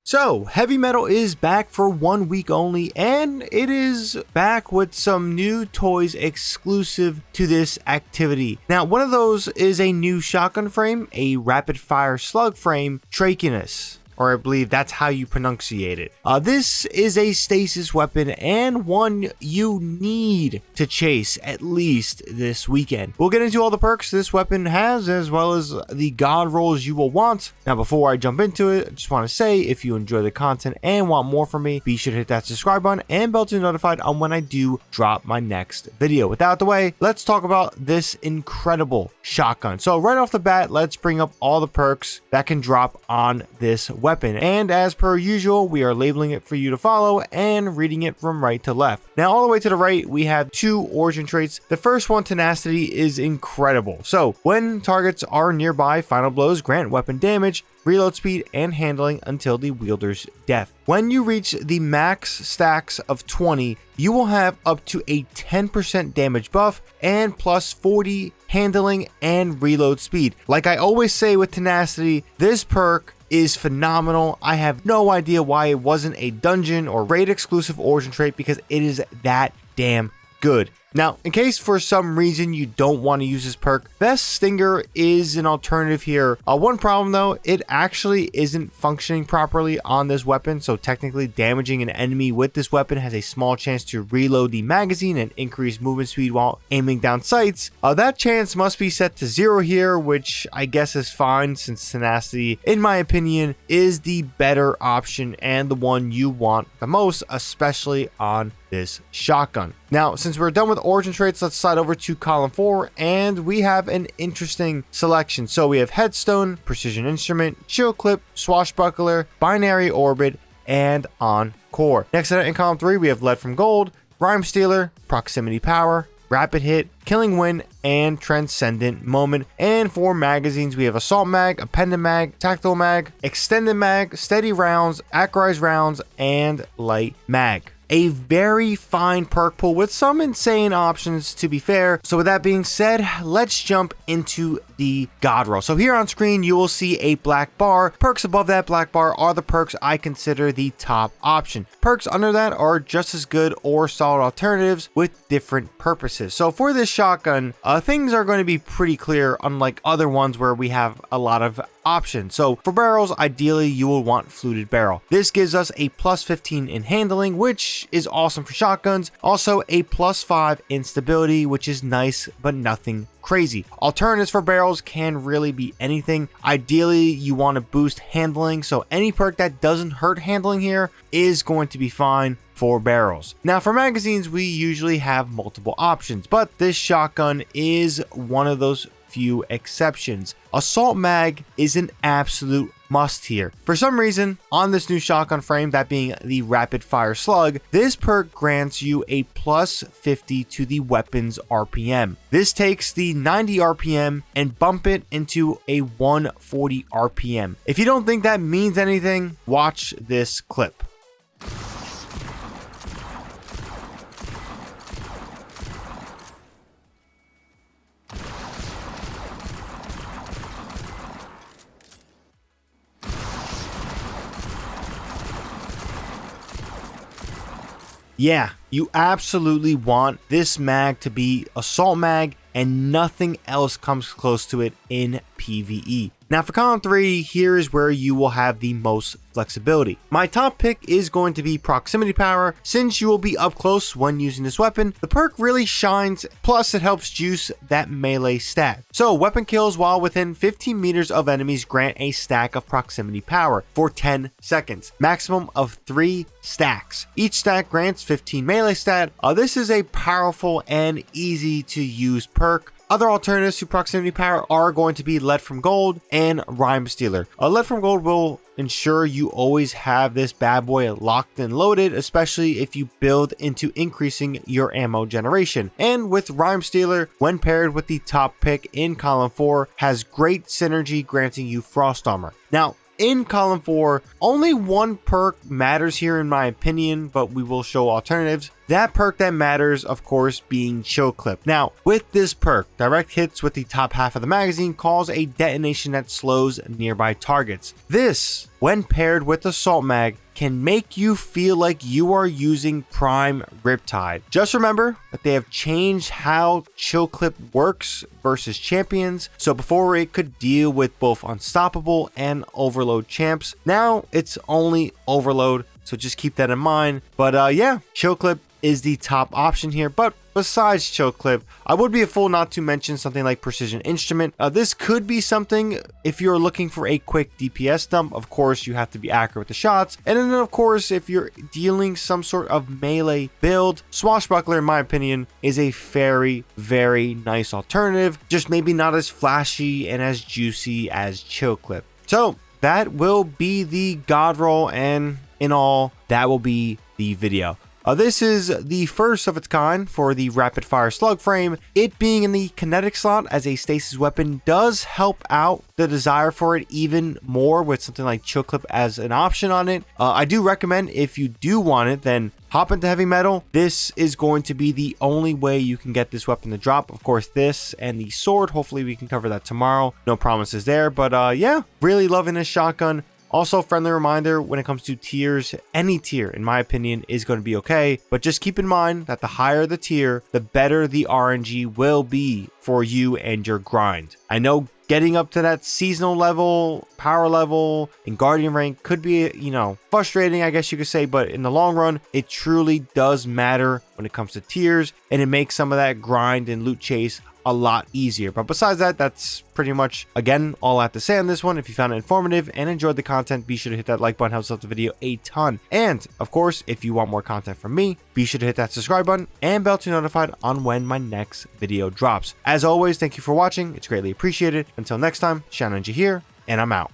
So, Heavy Metal is back for 1 week only, and it is back with some new toys exclusive to this activity. Now, one of those is a new shotgun frame, a rapid fire slug frame, Trachinus. Or I believe that's how you pronunciate it. This is a stasis weapon and one you need to chase at least this weekend. We'll get into all the perks this weapon has as well as the God Rolls you will want. Now before I jump into it, I just want to say if you enjoy the content and want more from me, be sure to hit that subscribe button and bell to be notified on when I do drop my next video. With that out the way, let's talk about this incredible shotgun. So right off the bat, let's bring up all the perks that can drop on this weapon. And as per usual, we are labeling it for you to follow and reading it from right to left. Now, all the way to the right, we have 2 origin traits. The first one, tenacity, is incredible. So when targets are nearby, final blows grant weapon damage, reload speed, and handling until the wielder's death. When you reach the max stacks of 20, you will have up to a 10% damage buff and plus 40 handling and reload speed. Like I always say with tenacity, this perk is phenomenal. I have no idea why it wasn't a dungeon or raid exclusive origin trait because it is that damn good. Now, in case for some reason you don't want to use this perk, Best Stinger is an alternative here. One problem though, it actually isn't functioning properly on this weapon, so technically damaging an enemy with this weapon has a small chance to reload the magazine and increase movement speed while aiming down sights. That chance must be set to 0 here, which I guess is fine since tenacity, in my opinion, is the better option and the one you want the most, especially on this shotgun. Now, since we're done with origin traits, let's slide over to column 4 and we have an interesting selection. So we have headstone, precision instrument, shield clip, swashbuckler, binary orbit, and encore. Next in column 3, we have lead from gold, rhyme stealer, proximity power, rapid hit, killing wind, and transcendent moment. And for magazines, we have assault mag, appended mag, tactile mag, extended mag, steady rounds, accurized rounds, and light mag. A very fine perk pool with some insane options, to be fair. So with that being said, let's jump into the God Roll. So here on screen, you will see a black bar. Perks above that black bar are the perks I consider the top option. Perks under that are just as good or solid alternatives with different purposes. So for this shotgun, things are going to be pretty clear, unlike other ones where we have a lot of options. So for barrels, ideally you will want fluted barrel. This gives us a plus 15 in handling, which is awesome for shotguns. Also a plus 5 in stability, which is nice but nothing crazy. Alternatives for barrels can really be anything. Ideally you want to boost handling, so any perk that doesn't hurt handling here is going to be fine for barrels. Now for magazines, we usually have multiple options, but this shotgun is one of those few exceptions. Assault mag is an absolute must here. For some reason, on this new shotgun frame, that being the rapid fire slug, this perk grants you a plus 50 to the weapon's RPM. This takes the 90 RPM and bump it into a 140 RPM. If you don't think that means anything, watch this clip. Yeah, you absolutely want this mag to be assault mag and nothing else comes close to it in PvE. Now for column 3, here is where you will have the most flexibility. My top pick is going to be proximity power. Since you will be up close when using this weapon, the perk really shines, plus it helps juice that melee stat. So weapon kills while within 15 meters of enemies grant a stack of proximity power for 10 seconds, maximum of 3 stacks. Each stack grants 15 melee stat. This is a powerful and easy to use perk. Other alternatives to proximity power are going to be lead from gold and rhyme stealer. Lead from gold will ensure you always have this bad boy locked and loaded, especially if you build into increasing your ammo generation. And with rhyme stealer, when paired with the top pick in column 4, has great synergy, granting you frost armor. Now in column 4, only one perk matters here in my opinion, but we will show alternatives. that perk that matters, of course, being Chill Clip. Now, with this perk, direct hits with the top half of the magazine cause a detonation that slows nearby targets. This, when paired with Assault Mag, can make you feel like you are using Prime Riptide. Just remember that they have changed how Chill Clip works versus champions. So before it could deal with both Unstoppable and Overload champs, now it's only Overload. So just keep that in mind. But yeah, Chill Clip is the top option here. But besides Chill Clip, I would be a fool not to mention something like Precision Instrument. This could be something if you're looking for a quick DPS dump. Of course, you have to be accurate with the shots. And then, of course, if you're dealing some sort of melee build, Swashbuckler, in my opinion, is a very, very nice alternative. Just maybe not as flashy and as juicy as Chill Clip. So that will be the God Roll, and in all, that will be the video. This is the first of its kind for the rapid fire slug frame. It being in the kinetic slot as a stasis weapon does help out the desire for it even more with something like Chill Clip as an option on it. I do recommend, if you do want it, then hop into heavy metal. This is going to be the only way you can get this weapon to drop. Of course, this and the sword, hopefully we can cover that tomorrow. No promises there, but yeah, really loving this shotgun. Also, friendly reminder, when it comes to tiers, any tier, in my opinion, is going to be okay. But just keep in mind that the higher the tier, the better the RNG will be for you and your grind. I know getting up to that seasonal level, power level, and guardian rank could be, frustrating, I guess you could say. But in the long run, it truly does matter when it comes to tiers. And it makes some of that grind and loot chase a lot easier. But besides that, that's pretty much, again, all I have to say on this one. If you found it informative and enjoyed the content, be sure to hit that like button, helps out the video a ton. And of course, if you want more content from me, be sure to hit that subscribe button and bell to be notified on when my next video drops. As always, thank you for watching. It's greatly appreciated. Until next time, ShadowNinja here, and I'm out.